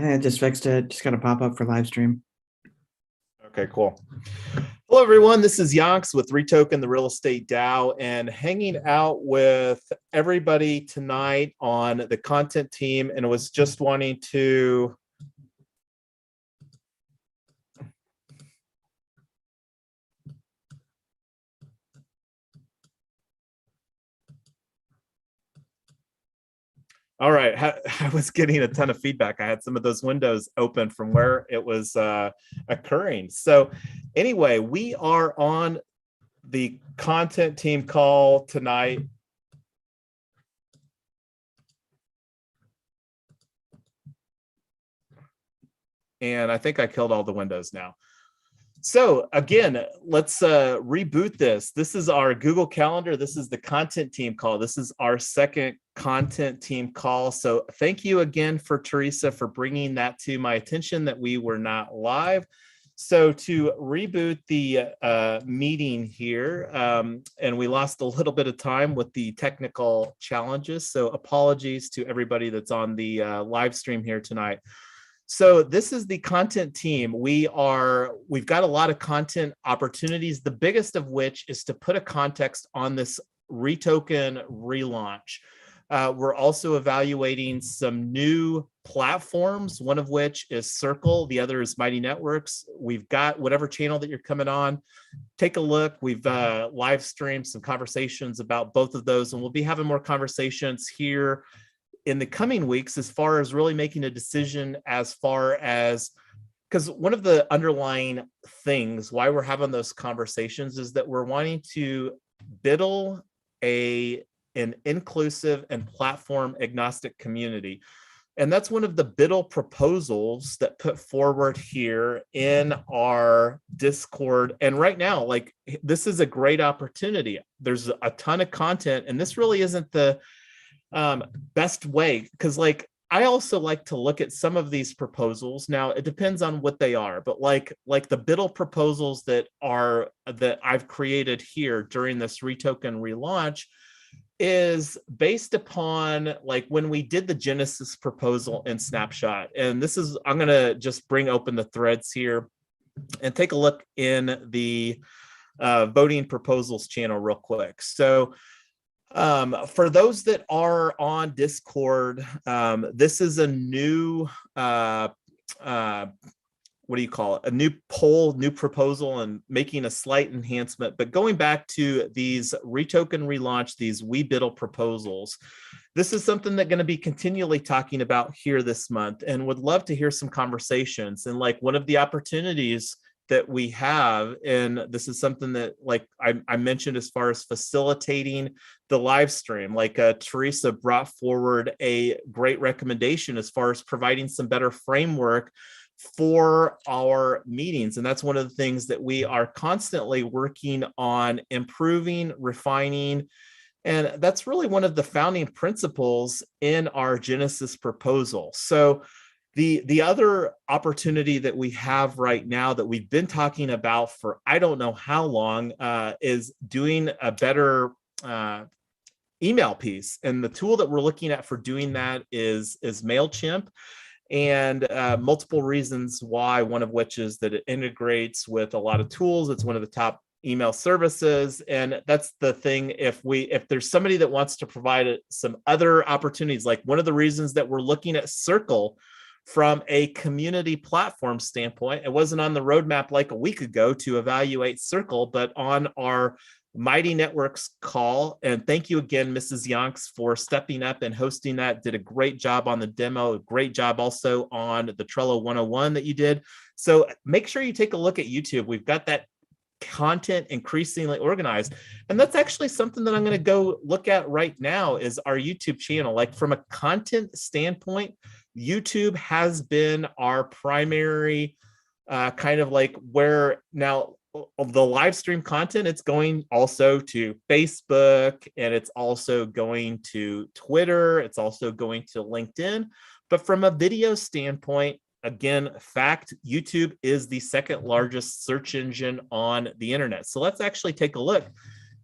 I just fixed it. Just got a pop up for live stream. Okay, cool. Hello, everyone. This is Yonks with REtoken, the real estate DAO, and hanging out with everybody tonight on the content team. And was just wanting to all right. I was getting a ton of feedback. I had some of those windows open from where it was occurring. So anyway, we are on the content team call tonight. And I think I killed all the windows now. So again, let's reboot this. This is our Google Calendar. This is the content team call. This is our second content team call. So thank you again for Teresa for bringing that to my attention that we were not live. So to reboot the meeting here, and we lost a little bit of time with the technical challenges. So apologies to everybody that's on the live stream here tonight. So this is the content team. We've got a lot of content opportunities, the biggest of which is to put a context on this REtoken relaunch. We're also evaluating some new platforms, one of which is Circle, the other is Mighty Networks. We've got whatever channel that you're coming on, take a look. We've live streamed some conversations about both of those, and we'll be having more conversations here in the coming weeks as far as really making a decision as far as, because one of the underlying things why we're having those conversations is that we're wanting to build an inclusive and platform agnostic community. And that's one of the BIDL proposals that put forward here in our Discord. And right now, like, this is a great opportunity. There's a ton of content, and this really isn't the best way, because like I also like to look at some of these proposals. Now it depends on what they are, but like the BIDL proposals that I've created here during this REtoken relaunch is based upon like when we did the Genesis proposal in Snapshot. And this is, I'm gonna just bring open the threads here and take a look in the voting proposals channel real quick. So for those that are on Discord, this is a new, what do you call it? A new poll, new proposal, and making a slight enhancement. But going back to these REtoken relaunch, these WeBiddle proposals, this is something that going to be continually talking about here this month, and would love to hear some conversations. And like one of the opportunities that we have, and this is something that like I mentioned as far as facilitating the live stream, like Teresa brought forward a great recommendation as far as providing some better framework for our meetings. And that's one of the things that we are constantly working on improving, refining. And that's really one of the founding principles in our Genesis proposal. So the other opportunity that we have right now that we've been talking about for I don't know how long is doing a better email piece. And the tool that we're looking at for doing that is MailChimp. And multiple reasons why, one of which is that it integrates with a lot of tools. It's one of the top email services. And that's the thing, if there's somebody that wants to provide some other opportunities, like one of the reasons that we're looking at Circle from a community platform standpoint, it wasn't on the roadmap like a week ago to evaluate Circle, but on our Mighty Networks call. And thank you again, Mrs. Yonks, for stepping up and hosting that. Did a great job on the demo, a great job also on the Trello 101 that you did. So make sure you take a look at YouTube. We've got that content increasingly organized. And that's actually something that I'm going to go look at right now is our YouTube channel. Like from a content standpoint, YouTube has been our primary kind of like where now of the live stream content, it's going also to Facebook, and it's also going to Twitter. It's also going to LinkedIn. But from a video standpoint, again, fact, YouTube is the second largest search engine on the internet. So let's actually take a look,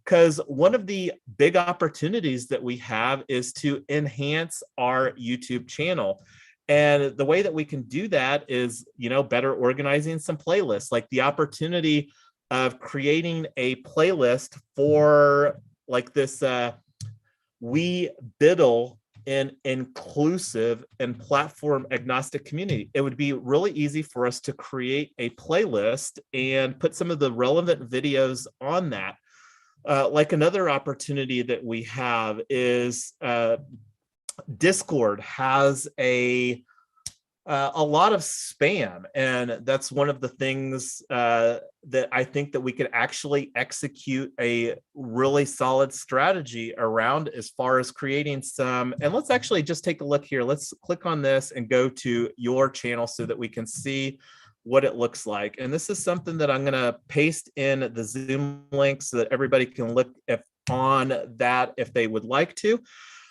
because one of the big opportunities that we have is to enhance our YouTube channel. And the way that we can do that is, better organizing some playlists, like the opportunity of creating a playlist for like this we biddle an inclusive and platform agnostic community. It would be really easy for us to create a playlist and put some of the relevant videos on that. Like another opportunity that we have is Discord has a lot of spam, and that's one of the things that I think that we could actually execute a really solid strategy around as far as creating some. And let's actually just take a look here. Let's click on this and go to your channel so that we can see what it looks like. And this is something that I'm going to paste in the Zoom link so that everybody can look on that if they would like to.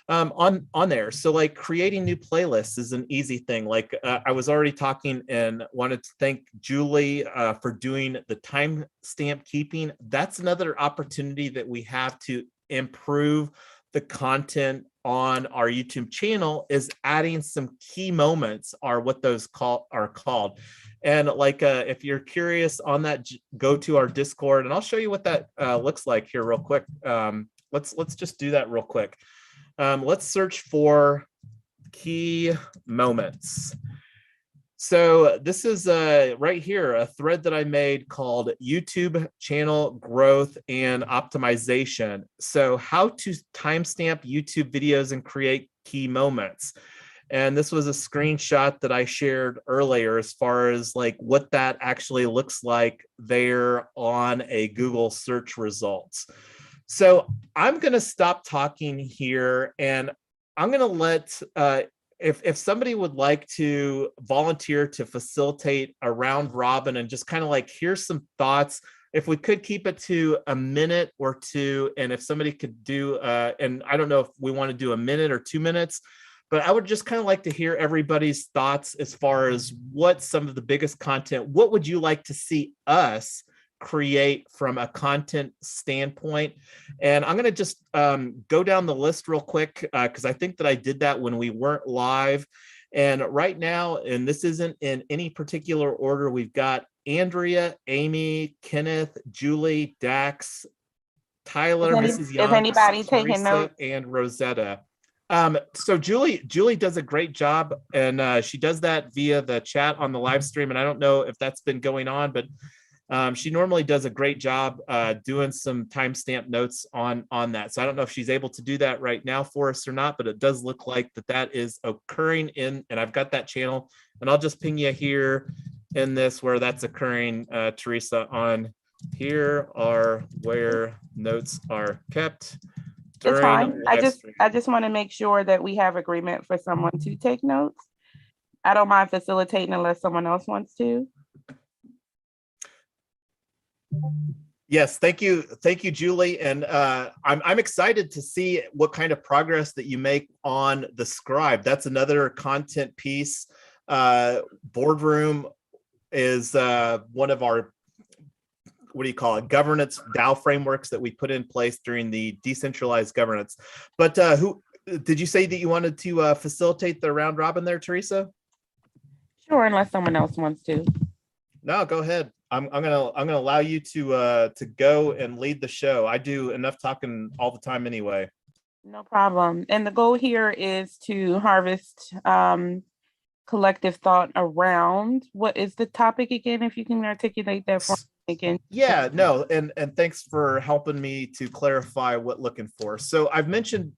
On there. So like creating new playlists is an easy thing. Like I was already talking and wanted to thank Julie for doing the timestamp keeping. That's another opportunity that we have to improve the content on our YouTube channel, is adding some key moments are what those are called. And like if you're curious on that, go to our Discord and I'll show you what that looks like here real quick. Let's just do that real quick. Let's search for key moments. So this is right here, a thread that I made called YouTube channel growth and optimization. So how to timestamp YouTube videos and create key moments. And this was a screenshot that I shared earlier as far as like what that actually looks like there on a Google search results. So I'm going to stop talking here, and I'm going to let, if somebody would like to volunteer to facilitate a round robin and just kind of like, here's some thoughts, if we could keep it to a minute or two, and if somebody could do, and I don't know if we want to do a minute or 2 minutes, but I would just kind of like to hear everybody's thoughts as far as what some of the biggest content, what would you like to see us create from a content standpoint. And I'm going to just go down the list real quick because I think that I did that when we weren't live. And right now, and this isn't in any particular order, we've got Andrea, Amy, Kenneth, Julie, Dax, Tyler, Mrs. Young, is anybody taking Teresa, notes? and Rosetta. So Julie does a great job, and she does that via the chat on the live stream. And I don't know if that's been going on, but she normally does a great job doing some timestamp notes on that. So I don't know if she's able to do that right now for us or not, but it does look like that is occurring and I've got that channel, and I'll just ping you here in this where that's occurring, Teresa, on here are where notes are kept. It's fine. I just want to make sure that we have agreement for someone to take notes. I don't mind facilitating unless someone else wants to. Yes, thank you, Julie. And I'm excited to see what kind of progress that you make on the scribe. That's another content piece. Boardroom is one of our, what do you call it, governance DAO frameworks that we put in place during the decentralized governance. But who did you say that you wanted to facilitate the round robin there, Teresa? Sure, unless someone else wants to. No, go ahead. I'm gonna allow you to go and lead the show. I do enough talking all the time anyway. No problem. And the goal here is to harvest collective thought around, what is the topic again, if you can articulate that for me again. Yeah, no, and thanks for helping me to clarify what looking for. So I've mentioned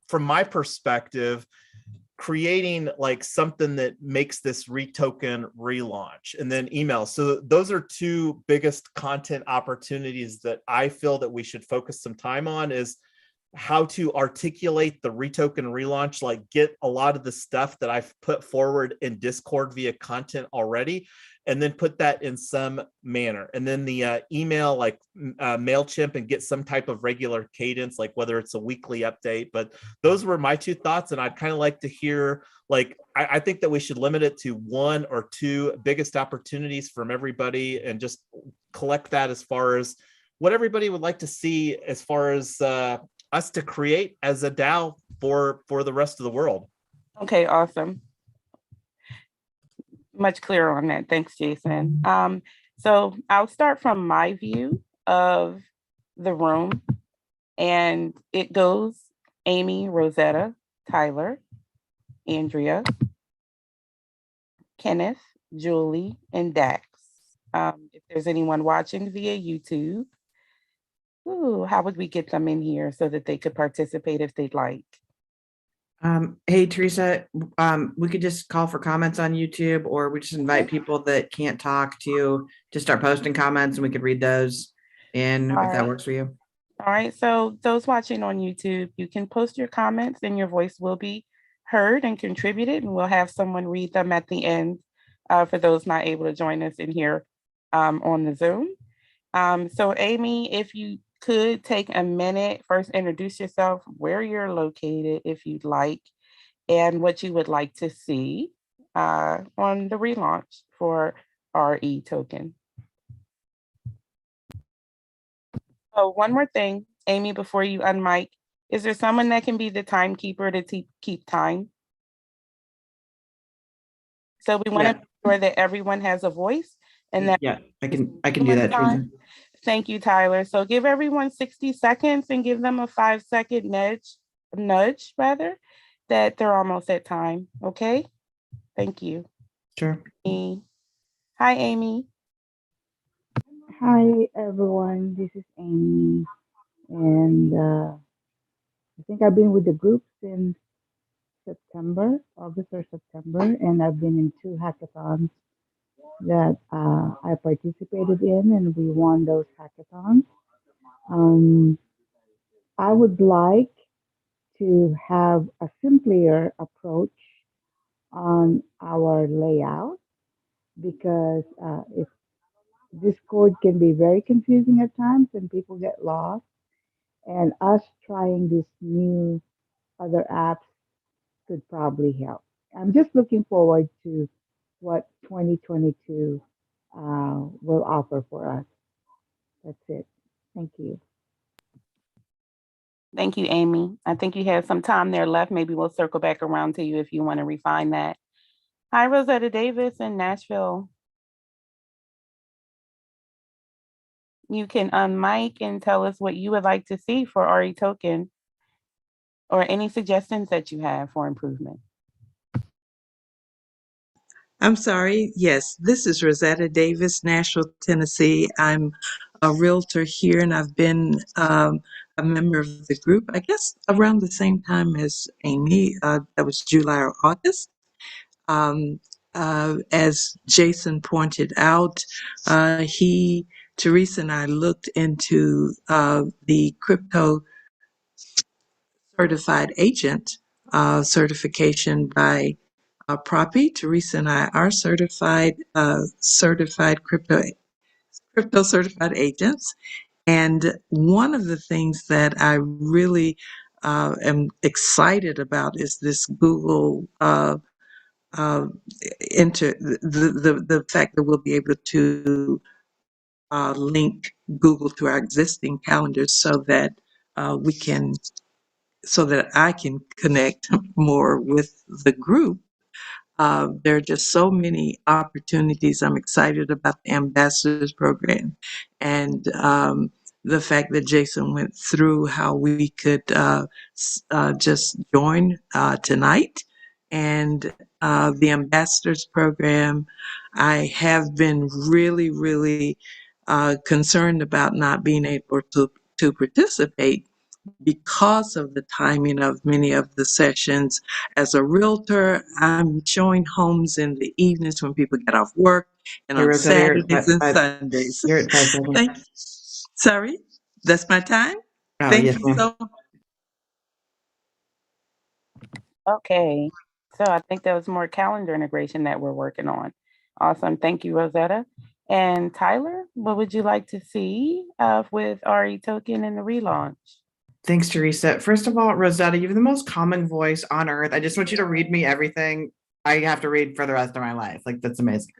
from my perspective, creating like something that makes this REtoken relaunch, and then email. So those are two biggest content opportunities that I feel that we should focus some time on, is how to articulate the REtoken relaunch, like get a lot of the stuff that I've put forward in Discord via content already, and then put that in some manner. And then the email, like MailChimp, and get some type of regular cadence, like whether it's a weekly update. But those were my two thoughts. And I'd kind of like to hear, like, I think that we should limit it to 1 or 2 biggest opportunities from everybody, and just collect that as far as what everybody would like to see as far as us to create as a DAO for the rest of the world. Okay, awesome. Much clearer on that. Thanks, Jason. So I'll start from my view of the room, and it goes Amy, Rosetta, Tyler, Andrea, Kenneth, Julie, and Dax. If there's anyone watching via YouTube, how would we get them in here so that they could participate if they'd like? Hey, Teresa, we could just call for comments on YouTube, or we just invite people that can't talk to start posting comments, and we could read those in if that works for you. All right, so those watching on YouTube, you can post your comments and your voice will be heard and contributed, and we'll have someone read them at the end for those not able to join us in here on the Zoom. So Amy, if you could take a minute, first introduce yourself, where you're located if you'd like, and what you would like to see on the relaunch for REtoken. Oh, one more thing, Amy, before you unmic, is there someone that can be the timekeeper to keep time? So we want to make sure that everyone has a voice and that I can do that, Teresa. Thank you, Tyler. So give everyone 60 seconds and give them a 5-second nudge rather, that they're almost at time. Okay. Thank you. Sure. Hi, Amy. Hi, everyone. This is Amy. And I think I've been with the group since August or September, and I've been in 2 hackathons that I participated in, and we won those hackathons. I would like to have a simpler approach on our layout because if Discord can be very confusing at times and people get lost, and us trying these new other apps could probably help. I'm just looking forward to what 2022 will offer for us. That's it. Thank you. Thank you, Amy. I think you have some time there left. Maybe we'll circle back around to you if you want to refine that. Hi, Rosetta Davis in Nashville. You can unmic and tell us what you would like to see for REtoken or any suggestions that you have for improvement. I'm sorry. Yes, this is Rosetta Davis, Nashville, Tennessee. I'm a realtor here, and I've been a member of the group, I guess, around the same time as Amy. That was July or August. As Jason pointed out, Teresa and I looked into the crypto certified agent certification by Proppy. Teresa and I are certified crypto certified agents. And one of the things that I really am excited about is this Google the fact that we'll be able to link Google to our existing calendars so that I can connect more with the group. There are just so many opportunities. I'm excited about the ambassadors program and the fact that Jason went through how we could just join tonight. And the ambassadors program, I have been really, really concerned about not being able to participate because of the timing of many of the sessions. As a realtor, I'm showing homes in the evenings when people get off work and on Saturdays and Sundays. You're at 5 seconds. Thank you. Sorry, that's my time. Oh, Thank yes, you so much. Okay, so I think that was more calendar integration that we're working on. Awesome. Thank you, Rosetta. And Tyler, what would you like to see with REtoken and the relaunch? Thanks, Teresa. First of all, Rosetta, you have the most calming voice on earth. I just want you to read me everything I have to read for the rest of my life. Like, that's amazing.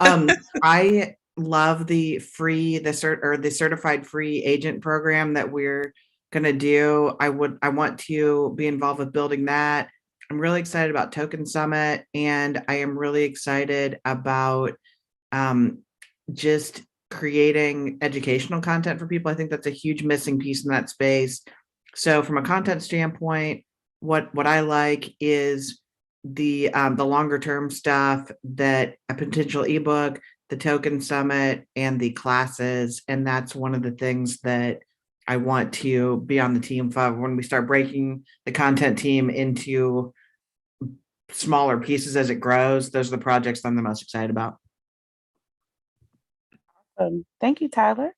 I love the certified free agent program that we're gonna do. I want to be involved with building that. I'm really excited about Token Summit, and I am really excited about just creating educational content for people. I think that's a huge missing piece in that space. So from a content standpoint, what I like is the longer term stuff, that a potential ebook, the Token Summit, and the classes. And that's one of the things that I want to be on the team for when we start breaking the content team into smaller pieces as it grows. Those are the projects I'm the most excited about. Thank you, Tyler.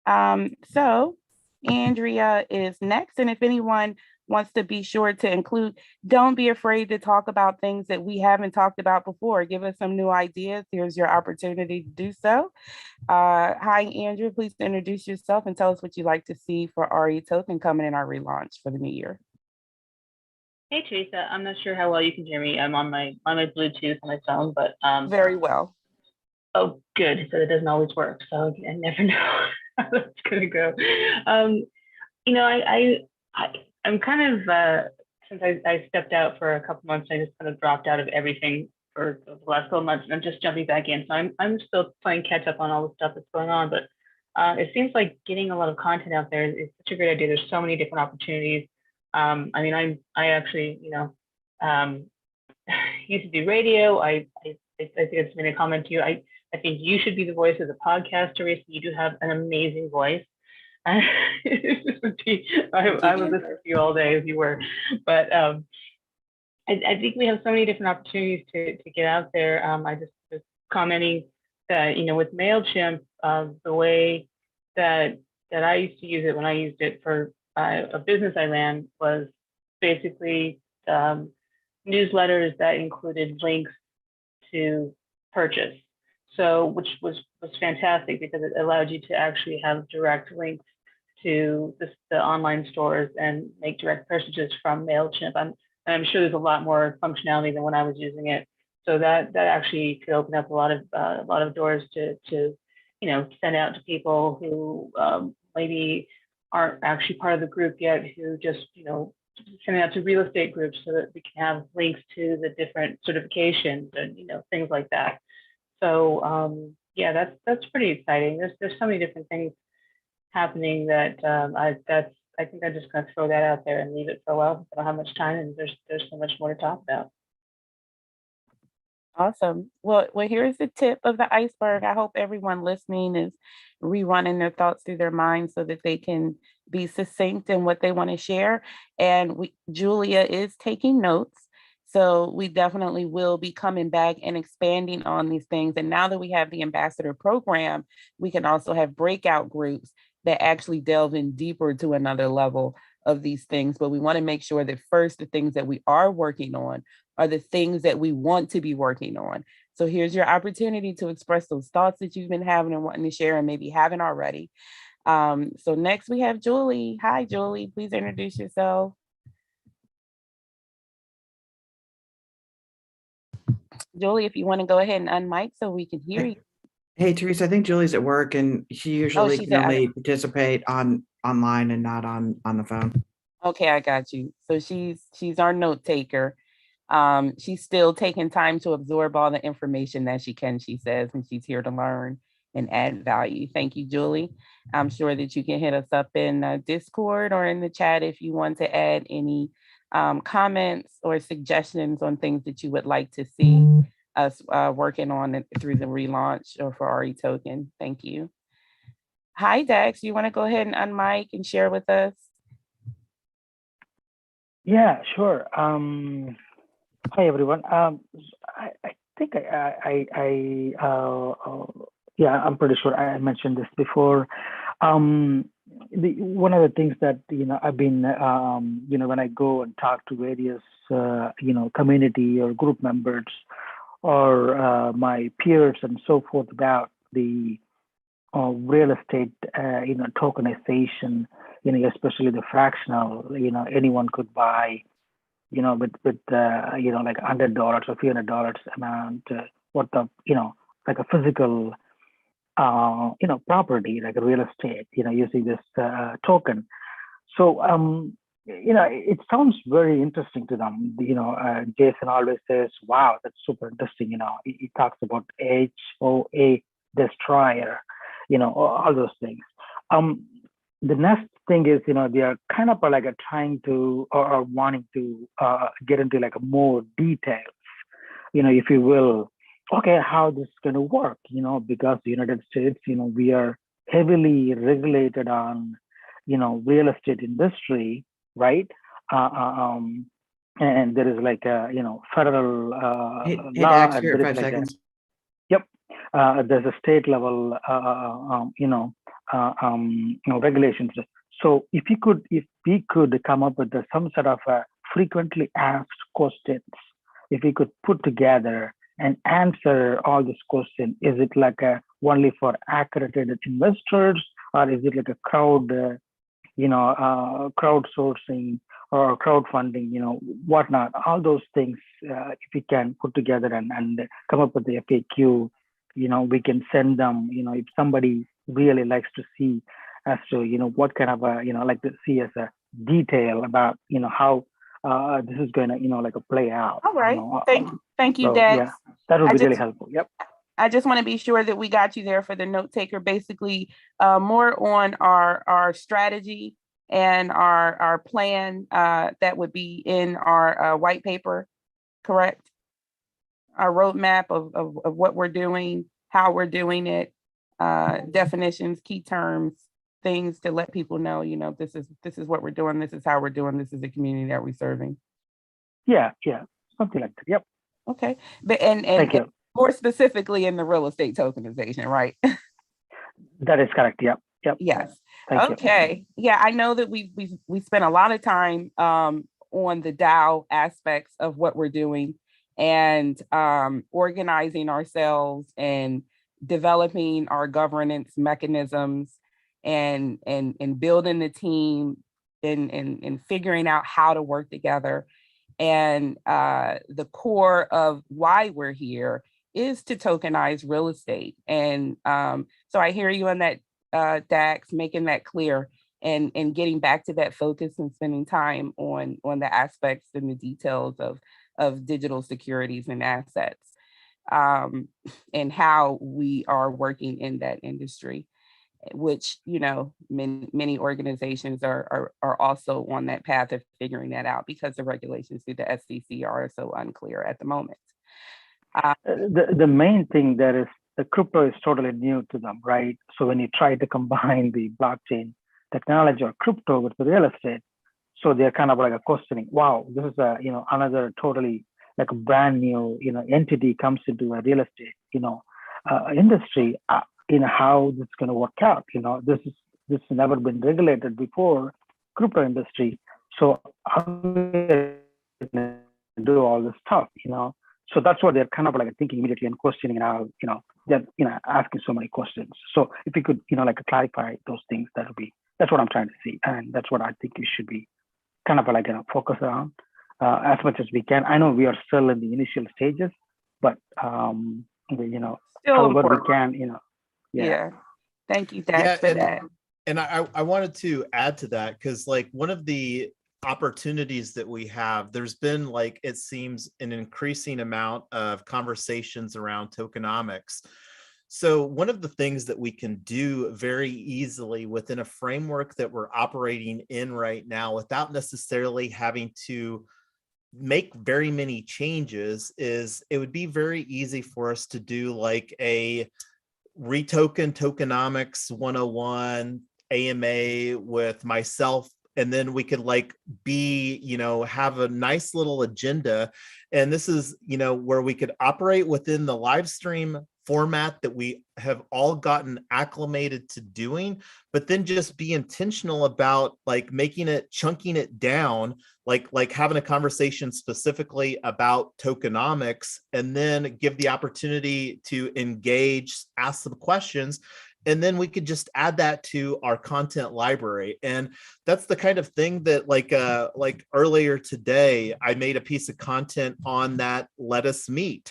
So Andrea is next. And if anyone wants to be sure to include, don't be afraid to talk about things that we haven't talked about before. Give us some new ideas. Here's your opportunity to do so. Hi, Andrea, please introduce yourself and tell us what you'd like to see for REtoken coming in our relaunch for the new year. Hey, Teresa, I'm not sure how well you can hear me. I'm on my Bluetooth on my phone, but very well. Oh, good. So it doesn't always work. So I never know how that's gonna go. You know, I'm kind of since I stepped out for a couple months, I just kind of dropped out of everything for the last couple months, and I'm just jumping back in. So I'm still playing catch up on all the stuff that's going on, but it seems like getting a lot of content out there is such a great idea. There's so many different opportunities. I mean, I actually, you know, used to do radio. I think I just made a comment to you. I think you should be the voice of the podcast, Teresa. You do have an amazing voice. I would listen to you all day if you were. But I think we have so many different opportunities to get out there. I just commenting that, you know, with MailChimp, the way that I used to use it when I used it for a business I ran was basically newsletters that included links to purchase. So, which was fantastic because it allowed you to actually have direct links to the online stores and make direct purchases from MailChimp. I'm sure there's a lot more functionality than when I was using it. So that actually could open up a lot of doors to you know, send out to people who maybe aren't actually part of the group yet, who just, you know, send it out to real estate groups so that we can have links to the different certifications and, you know, things like that. So yeah, that's pretty exciting. There's so many different things happening that I think I'm just going to throw that out there and leave it for a while. I don't have much time, and there's so much more to talk about. Awesome. Well, here's the tip of the iceberg. I hope everyone listening is rerunning their thoughts through their minds so that they can be succinct in what they want to share. And Julia is taking notes. So we definitely will be coming back and expanding on these things. And now that we have the ambassador program, we can also have breakout groups that actually delve in deeper to another level of these things. But we want to make sure that first, the things that we are working on are the things that we want to be working on. So here's your opportunity to express those thoughts that you've been having and wanting to share and maybe haven't already. So next we have Julie. Hi, Julie, please introduce yourself. Julie, if you want to go ahead and unmic so we can hear you. Hey, Teresa, I think Julie's at work and she usually can only participate online and not on the phone. Okay, I got you. So she's our note taker. She's still taking time to absorb all the information that she can, she says, and she's here to learn and add value. Thank you, Julie. I'm sure that you can hit us up in Discord or in the chat if you want to add any comments or suggestions on things that you would like to see us working on through the relaunch or for REtoken. Thank you. Hi, Dex. You want to go ahead and unmic and share with us? Yeah, sure. Hi, everyone. I think yeah, I'm pretty sure I mentioned this before. One of the things that, you know, I've been, you know, when I go and talk to various, you know, community or group members or my peers and so forth about the real estate, you know, tokenization, you know, especially the fractional, you know, anyone could buy, you know, with you know, like $100 or $300 amount worth of, you know, like a physical, you know, property, like a real estate, you know, using this token. So it sounds very interesting to them. Jason always says, wow, that's super interesting. He talks about HOA destroyer, all those things. The next thing is, they are kind of like trying to or wanting to get into like more details, if you will. Okay, how this is going to work, because the United States, we are heavily regulated on, real estate industry, right? And there is like a, federal Hey, law, Dax, and you're there at is 5 like seconds. there's a state level, regulations. So if we could come up with some sort of frequently asked questions, if we could put together and answer all these questions, is it like only for accredited investors, or is it like a crowdsourcing or crowdfunding, whatnot, all those things, if we can put together and come up with the FAQ, we can send them, if somebody really likes to see as to, what kind of like to see as a detail about, how this is going to, like a play out. All right. Thank you, so, Dex. yeah, that would be really helpful. Yep. I just want to be sure that we got you there for the note taker, basically more on our strategy and our plan that would be in our white paper, correct? Our roadmap of what we're doing, how we're doing it, definitions, key terms, things to let people know, this is what we're doing, this is how we're doing, this is the community that we're serving. Yeah, something like that. Yep. Okay, but and Thank you. More specifically in the real estate tokenization, right? That is correct. Yep. Yes. Thank okay. You. Yeah, I know that we spent a lot of time on the DAO aspects of what we're doing and organizing ourselves and developing our governance mechanisms and building the team and figuring out how to work together. And the core of why we're here is to tokenize real estate. And so I hear you on that, Dax, making that clear and getting back to that focus and spending time on the aspects and the details of digital securities and assets, and how we are working in that industry, which, many organizations are also on that path of figuring that out because the regulations through the SEC are so unclear at the moment. The main thing there is the crypto is totally new to them, right? So when you try to combine the blockchain technology or crypto with the real estate, so they're kind of like a questioning, wow, this is a, another totally like a brand new, entity comes into a real estate, industry. How this is going to work out. This has never been regulated before, crypto industry. So how do all this stuff? So that's what they're kind of like thinking immediately and questioning now. They're asking so many questions. So if you could like clarify those things, that's what I'm trying to see, and that's what I think we should be kind of like focus on as much as we can. I know we are still in the initial stages, but Still however important. we can, Yeah. Thank you, Dax, for that. And I wanted to add to that because like one of the opportunities that we have, there's been like, it seems an increasing amount of conversations around tokenomics. So one of the things that we can do very easily within a framework that we're operating in right now without necessarily having to make very many changes is it would be very easy for us to do like a REtoken Tokenomics 101 AMA with myself, and then we could like have a nice little agenda. And this is where we could operate within the live stream format that we have all gotten acclimated to doing, but then just be intentional about like chunking it down, like having a conversation specifically about tokenomics, and then give the opportunity to engage, ask some questions, and then we could just add that to our content library. And that's the kind of thing that like earlier today, I made a piece of content on that Let Us Meet.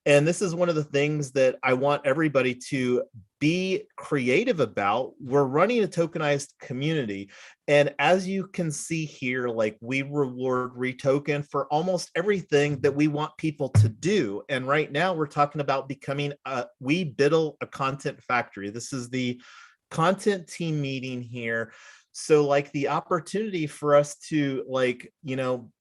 And this is one of the things that I want everybody to be creative about. We're running a tokenized community. And as you can see here, like we reward REtoken for almost everything that we want people to do. And right now we're talking about becoming WeBiddle a content factory. This is the content team meeting here. So like the opportunity for us to like, you know,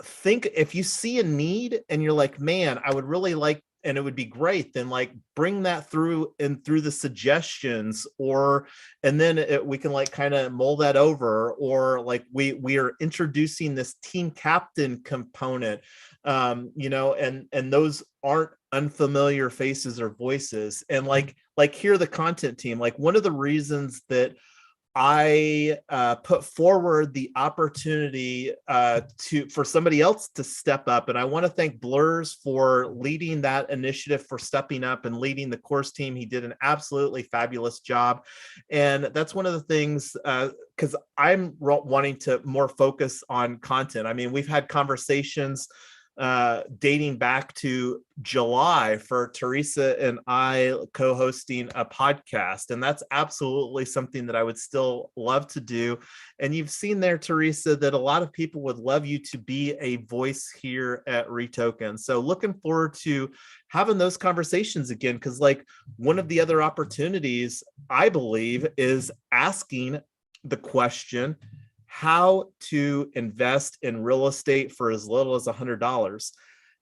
think if you see a need and you're like, man, I would really like, and it would be great, then like bring that through and through the suggestions, or and then we can like kind of mull that over, or like we are introducing this team captain component, you know, and those aren't unfamiliar faces or voices. And like here the content team, like one of the reasons that I put forward the opportunity for somebody else to step up. And I want to thank Blurs for leading that initiative, for stepping up and leading the course team. He did an absolutely fabulous job. And that's one of the things, because I'm wanting to more focus on content. I mean, we've had conversations dating back to July for Teresa and I co-hosting a podcast. And that's absolutely something that I would still love to do. And you've seen there, Teresa, that a lot of people would love you to be a voice here at REtoken. So looking forward to having those conversations again, because like one of the other opportunities, I believe, is asking the question, how to invest in real estate for as little as $100.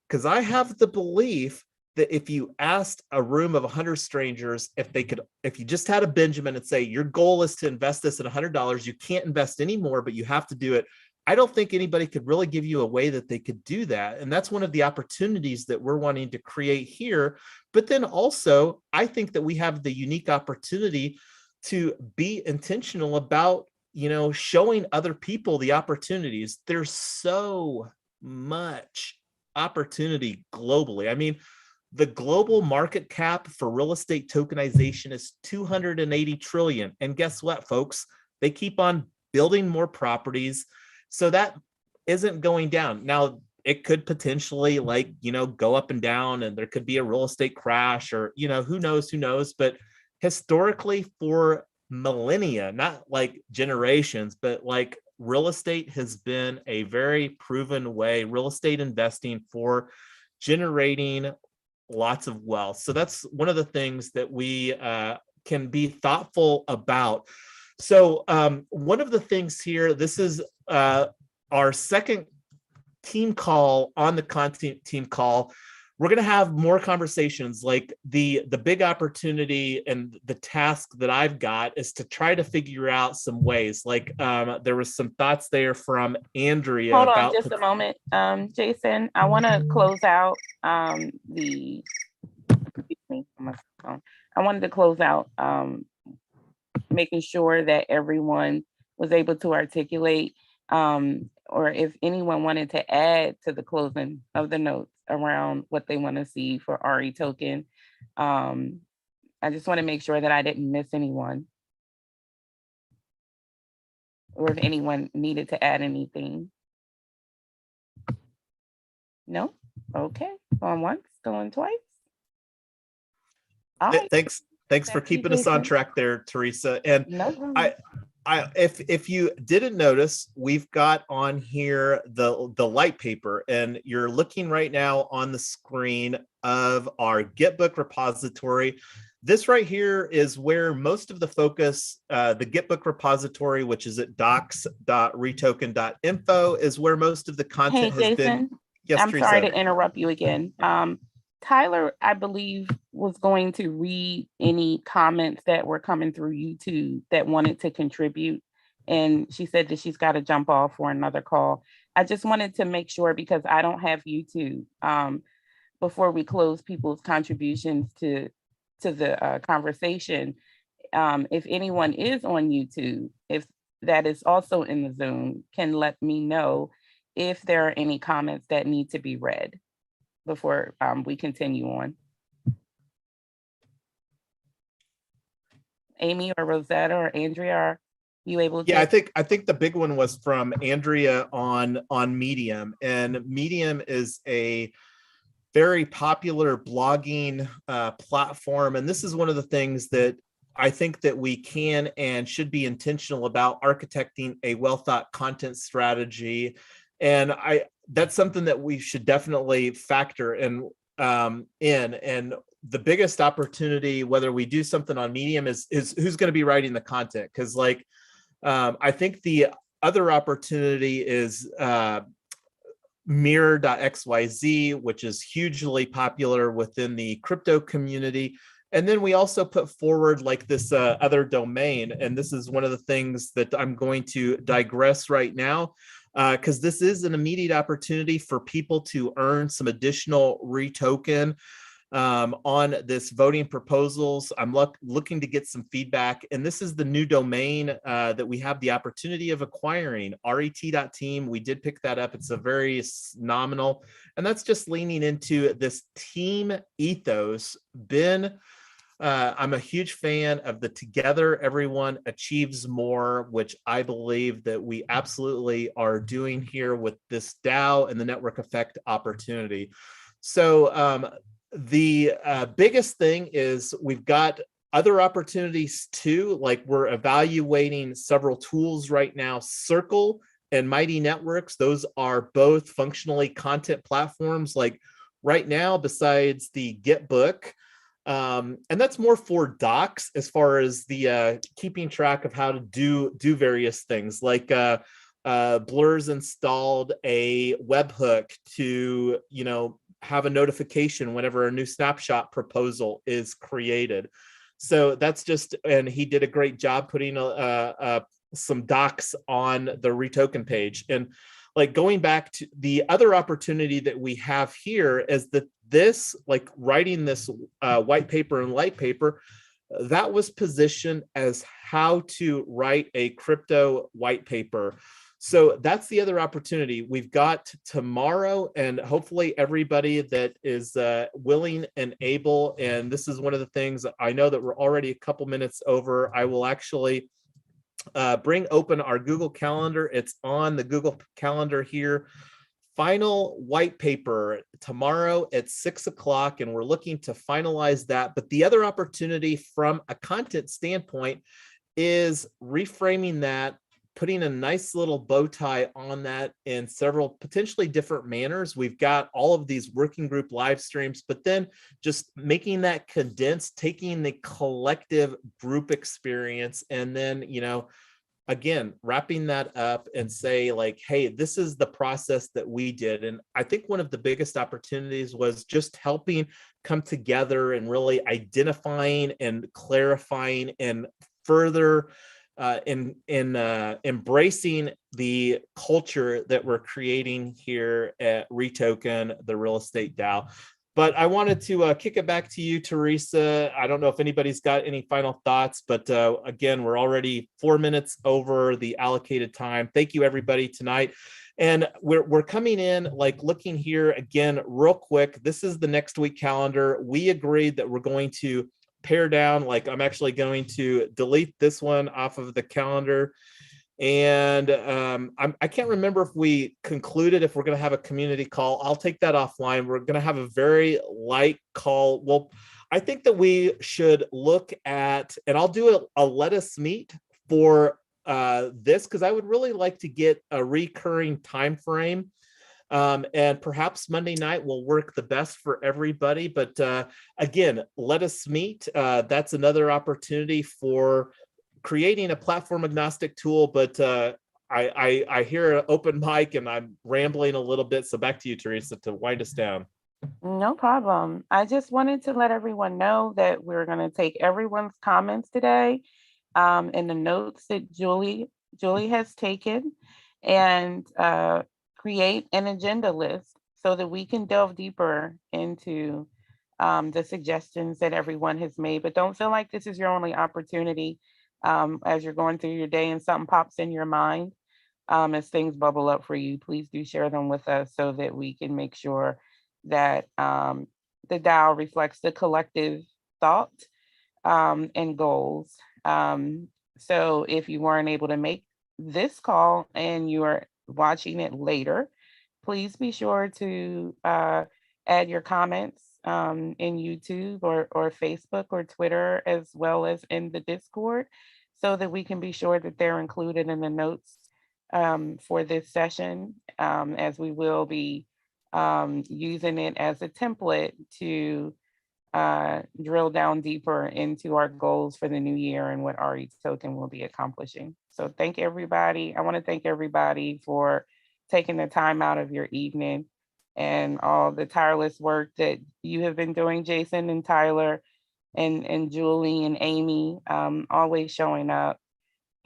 Because I have the belief that if you asked a room of 100 strangers, if you just had a Benjamin and say, your goal is to invest this at $100, you can't invest anymore, but you have to do it. I don't think anybody could really give you a way that they could do that. And that's one of the opportunities that we're wanting to create here. But then also, I think that we have the unique opportunity to be intentional about, you know, showing other people the opportunities. There's so much opportunity globally. I mean, the global market cap for real estate tokenization is 280 trillion. And guess what, folks? They keep on building more properties. So that isn't going down. Now, it could potentially like, you know, go up and down, and there could be a real estate crash, or, you know, who knows. But historically, for millennia, not like generations, but like real estate has been a very proven way, real estate investing, for generating lots of wealth. So that's one of the things that we can be thoughtful about. So one of the things here, this is our second team call on the content team call. We're going to have more conversations. Like the big opportunity and the task that I've got is to try to figure out some ways. Like there was some thoughts there from Andrea. Hold on just a moment, Jason. I want to close out excuse me, my phone. I wanted to close out making sure that everyone was able to articulate, or if anyone wanted to add to the closing of the notes around what they want to see for REtoken. I just want to make sure that I didn't miss anyone, or if anyone needed to add anything. No? Okay. Going once, going twice. All right. Thanks for keeping us on track there, Teresa. And no if you didn't notice, we've got on here the light paper, and you're looking right now on the screen of our Gitbook repository. This right here is where most of the focus, the Gitbook repository, which is at docs.retoken.info, is where most of the content has been. Yes, I'm Teresa. sorry to interrupt you again. Tyler, I believe, was going to read any comments that were coming through YouTube that wanted to contribute. And she said that she's got to jump off for another call. I just wanted to make sure, because I don't have YouTube, before we close people's contributions to the conversation, if anyone is on YouTube, if that is also in the Zoom, can let me know if there are any comments that need to be read before we continue on. Amy or Rosetta or Andrea, are you able to? Yeah, I think the big one was from Andrea on Medium, and Medium is a very popular blogging platform. And this is one of the things that I think that we can and should be intentional about architecting a well thought content strategy. And that's something that we should definitely factor in. And the biggest opportunity, whether we do something on Medium, is who's going to be writing the content. Because I think the other opportunity is mirror.xyz, which is hugely popular within the crypto community. And then we also put forward this other domain. And this is one of the things that I'm going to digress right now, because this is an immediate opportunity for people to earn some additional REtoken on this voting proposals. I'm looking to get some feedback, and this is the new domain that we have the opportunity of acquiring, RET.team. We did pick that up. It's a very nominal, and that's just leaning into this team ethos. I'm a huge fan of the together everyone achieves more, which I believe that we absolutely are doing here with this DAO and the network effect opportunity. So the biggest thing is we've got other opportunities too. We're evaluating several tools right now. Circle and Mighty Networks, those are both functionally content platforms. Right now, besides the Getbook, and that's more for docs as far as the keeping track of how to do various things. Blur's installed a webhook to have a notification whenever a new snapshot proposal is created. So that's and he did a great job putting some docs on the REtoken page. And going back to the other opportunity that we have here is that writing this white paper and light paper, that was positioned as how to write a crypto white paper. So that's the other opportunity we've got tomorrow, and hopefully everybody that is willing and able. And this is one of the things I know that we're already a couple minutes over. I will actually bring open our Google Calendar. It's on the Google Calendar here. Final white paper tomorrow at 6 o'clock, and we're looking to finalize that. But the other opportunity from a content standpoint is reframing that, putting a nice little bow tie on that in several potentially different manners. We've got all of these working group live streams, but then just making that condensed, taking the collective group experience, and then, again, wrapping that up and say hey, this is the process that we did. And I think one of the biggest opportunities was just helping come together and really identifying and clarifying and further in embracing the culture that we're creating here at REtoken, the real estate DAO. But I wanted to kick it back to you, Teresa. I don't know if anybody's got any final thoughts, but again, we're already 4 minutes over the allocated time. Thank you, everybody, tonight. And we're coming in, looking here again real quick. This is the next week calendar. We agreed that we're going to pare down. I'm actually going to delete this one off of the calendar. And I can't remember if we concluded if we're going to have a community call. I'll take that offline. We're going to have a very light call. Well, I think that we should look at, and I'll do a let us meet for this, because I would really like to get a recurring time frame. And perhaps Monday night will work the best for everybody. But again, let us meet. That's another opportunity for creating a platform agnostic tool. But I hear an open mic and I'm rambling a little bit. So back to you, Teresa, to wind us down. No problem. I just wanted to let everyone know that we're going to take everyone's comments today in the notes that Julie has taken, and create an agenda list so that we can delve deeper into the suggestions that everyone has made. But don't feel like this is your only opportunity as you're going through your day and something pops in your mind. As things bubble up for you, please do share them with us so that we can make sure that the DAO reflects the collective thought and goals. So if you weren't able to make this call and you are watching it later, please be sure to add your comments in YouTube or Facebook or Twitter, as well as in the Discord, so that we can be sure that they're included in the notes for this session, as we will be using it as a template to drill down deeper into our goals for the new year and what REtoken will be accomplishing. So thank everybody. I want to thank everybody for taking the time out of your evening and all the tireless work that you have been doing, Jason and Tyler and Julie and Amy, always showing up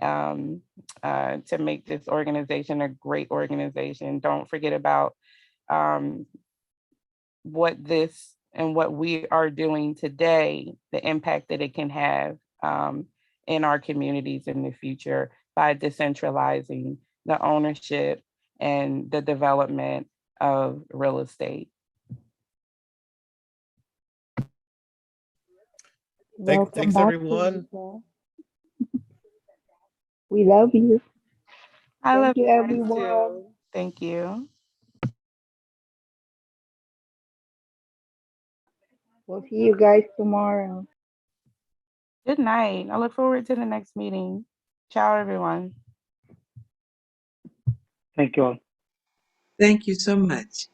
to make this organization a great organization. Don't forget about what this and what we are doing today, the impact that it can have in our communities in the future by decentralizing the ownership and the development of real estate. Thanks, back, everyone. Teresa. We love you. I love Thank you, guys everyone. too. Thank you. We'll see you guys tomorrow. Good night. I look forward to the next meeting. Ciao, everyone. Thank you all. Thank you so much.